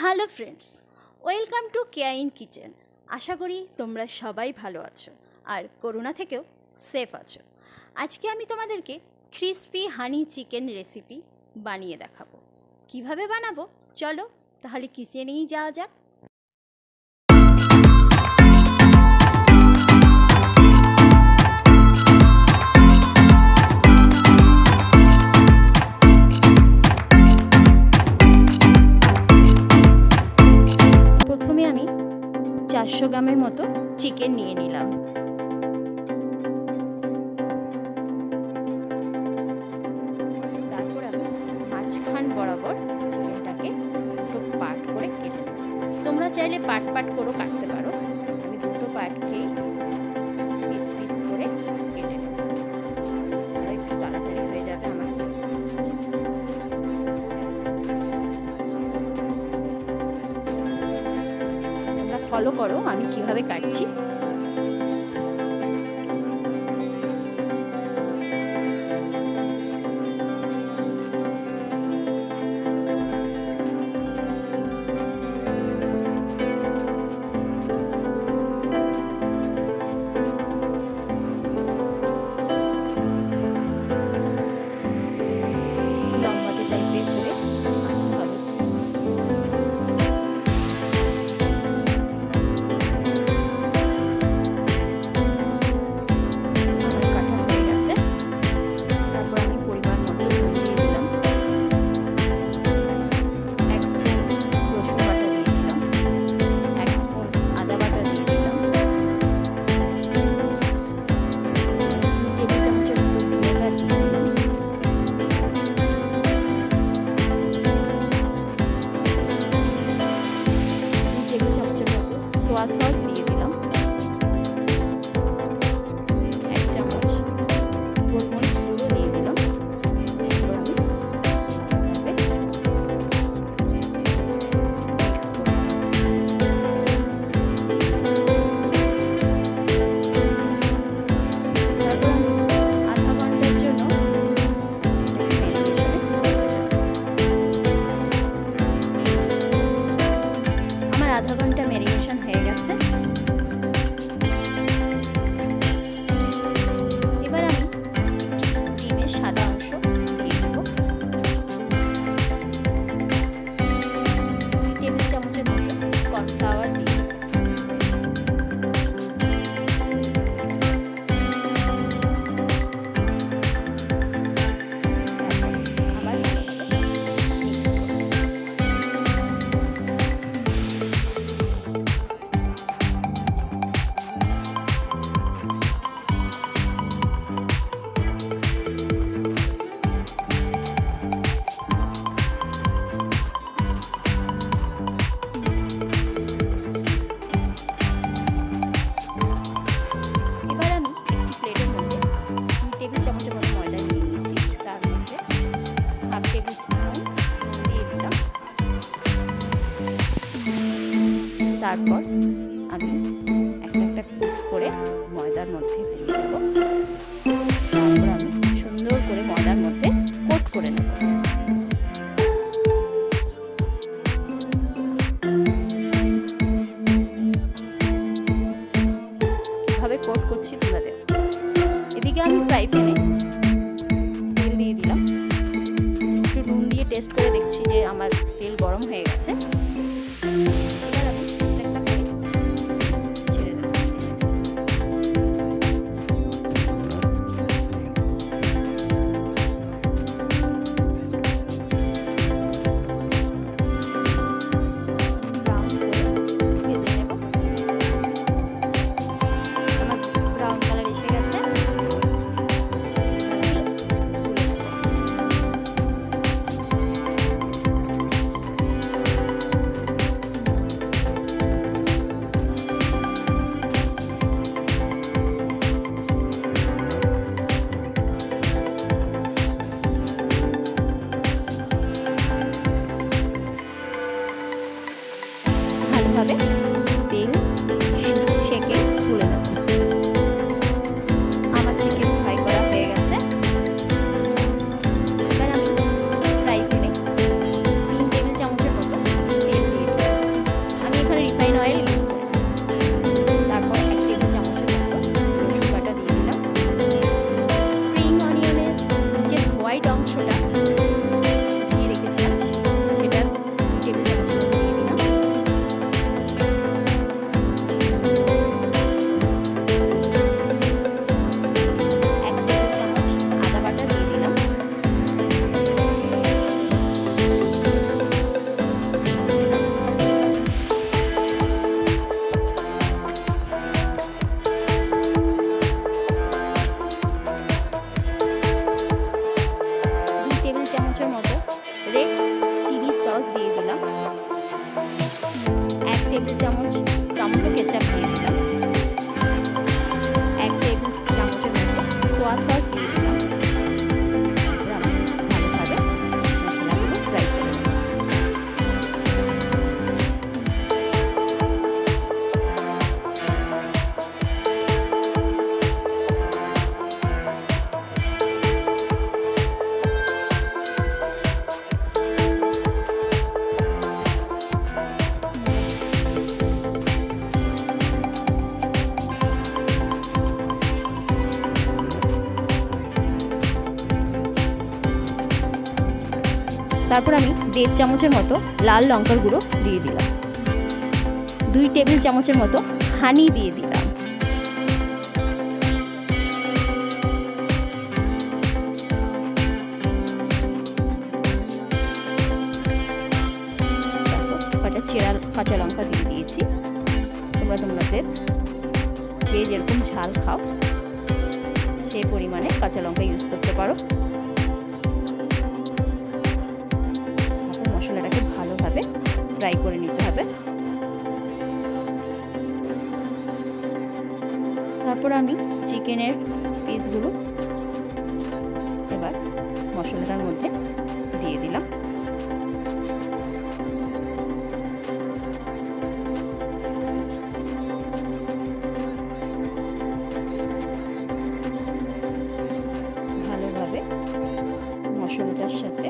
Hello friends, welcome to Keya in kitchen. আশা করি তোমরা সবাই ভালো আছো আর করোনা থেকেও সেফ আছো। আজকে আমি তোমাদেরকে ক্রিসপি হানি চিকেন রেসিপি বানিয়ে দেখাবো। কিভাবে বানাবো চলো তাহলে কিচেনেই যাওয়া যাক। প্রথমে আমি 400 গ্রামের মতো চিকেন নিয়ে নিলাম। তারপর আমি মাঝখান বরাবর চিকেনটাকে দুটো পার্ট করে কেটে নেব। তোমরা চাইলে পার্ট করে কাটতে পারো। আমি দুটো পার্টকেই পিস পিস করে কেটে নেব, আর একটু তাড়াতাড়ি হয়ে যাবে আমার। তোমরা ফলো করো আমি কিভাবে কাটছি। সোয়া সস দিয়ে দিলাম, 1 চামচ গোলমরিচ গুঁড়ো দিয়ে দিলাম। আধা ঘন্টা ম্যারিনেশন হয়ে গেছে। এবার আমি ডিমের সাদা অংশ দিয়ে দেব, 2 টেবিল চামচের মতো কর্নফ্লাওয়ার দিয়ে দেব। তারপর আমি একটা পিস করে ময়দার মধ্যে দিয়ে দেব। তারপর আমি সুন্দর করে ময়দার মধ্যে কোট করে নেব। কিভাবে কোট করছি তোমরা দেখো। এদিকে আমি ফ্রাই প্যানে তেল দিয়ে দিলাম, একটু নুন দিয়ে টেস্ট করে দেখছি যে আমার তেল গরম হয়ে গেছে। ভালোভাবে তেল সেঁকে তুলে নেব। আমার চিকেন ফ্রাই করা হয়ে গেছে। এবার আমি ফ্রাই প্যানে 3 টেবিল চামচের মতো তেল দিয়ে 1 টেবিল চামচ টমেটো কেচাপ দিয়ে দিলাম, 1 টেবিল চামচের মতো সোয়া সস দিয়ে দিলাম। ভালোভাবে মশলাগুলো ফ্রাই করে নেব। তারপর আমি 1.5 চামচের মতো লাল লঙ্কার গুঁড়ো দিয়ে দিলাম, 2 টেবিল চামচের মতো হানি দিয়ে দিলাম, তারপর চেরা কাঁচা লঙ্কা দিয়ে দিয়েছি। তোমরা তোমাদের যে যেরকম ঝাল খাও সেই পরিমাণে কাঁচা লঙ্কা ইউজ করতে পারো। মশলাটাকে ভালোভাবে ফ্রাই করে নিতে হবে। তারপর আমি চিকেনের পিসগুলো এবার মশলাটার মধ্যে দিয়ে দিলাম। ভালোভাবে মশলাটার সাথে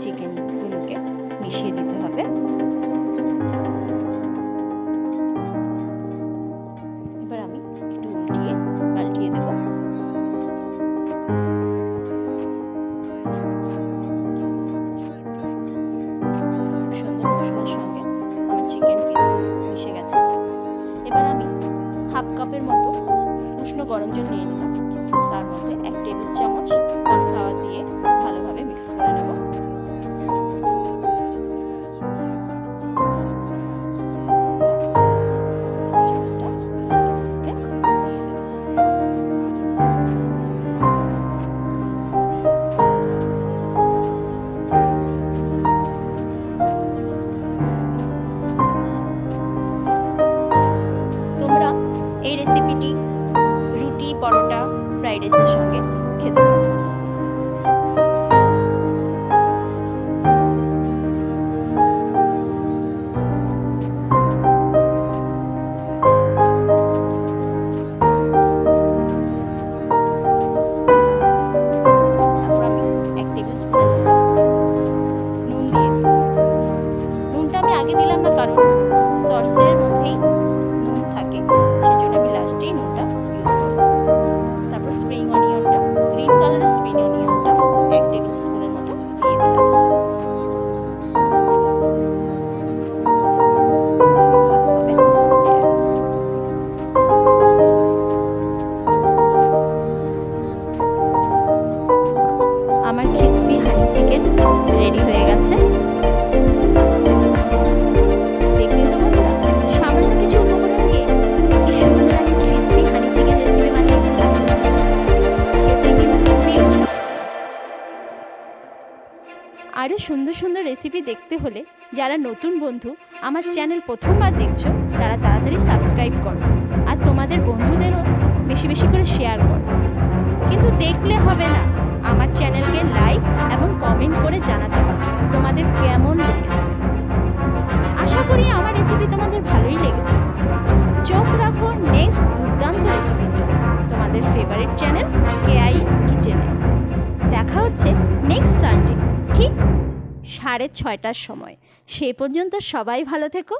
চিকেনগুলোকে মিশিয়ে দিতে হবে। এবার আমি একটু পাল্টিয়ে দেব। সুন্দর মশলার সঙ্গে আমার চিকেন পিসগুলো মিশে গেছে। এবার আমি 1/2 কাপের মতো উষ্ণ গরম জল নিয়ে নিলাম, তার মধ্যে 1 টেবিল চামচ কর্নফ্লাওয়ার দিয়ে ভালোভাবে মিক্স করে নেব। তোমরা এই রেসিপিটি রুটি, পরোটা, ফ্রাইড রাইসের সঙ্গে খেতে পারো। তারপর আমি 1 টেবিল স্পুনের মতো নুন দিয়ে দিই। নুনটা আমি আগে দিলাম না, কারণ সসের মধ্যেই নুন থাকে, সেজন্য আমি লাস্টেই নুনটা ইউজ করি। তারপর স্প্রিং অনিয়নটা, গ্রিন কালারের স্প্রিং অনিয়নটা 1 টেবিল স্পুনের মতো দিয়ে দিলাম। আমার ক্রিসপি হানি চিকেন রেডি হয়ে গেছে। দেখলে তো বন্ধুরা, সামান্য কিছু উপকরণ দিয়ে কি সুন্দর আমি ক্রিসপি হানি চিকেন রেসিপি বানিয়ে দিলাম। খেতে কিন্তু খুবই মজা। আরও সুন্দর সুন্দর রেসিপি দেখতে হলে যারা নতুন বন্ধু আমার চ্যানেল প্রথমবার দেখছো, তারা তাড়াতাড়ি সাবস্ক্রাইব করো আর তোমাদের বন্ধুদেরও বেশি বেশি করে শেয়ার করো। কিন্তু দেখলে হবে না, আমার চ্যানেলকে লাইক এবং কমেন্ট করে জানাতে হবে তোমাদের কেমন লেগেছে। আশা করি আমার রেসিপি তোমাদের ভালোই লেগেছে। চোখ রাখো নেক্সট দুর্দান্ত রেসিপির জন্য তোমাদের ফেভারিট চ্যানেল কেয়া ইন কিচেনে। দেখা হচ্ছে নেক্সট সানডে ঠিক 6:30টার সময়। সেই পর্যন্ত সবাই ভালো থেকো।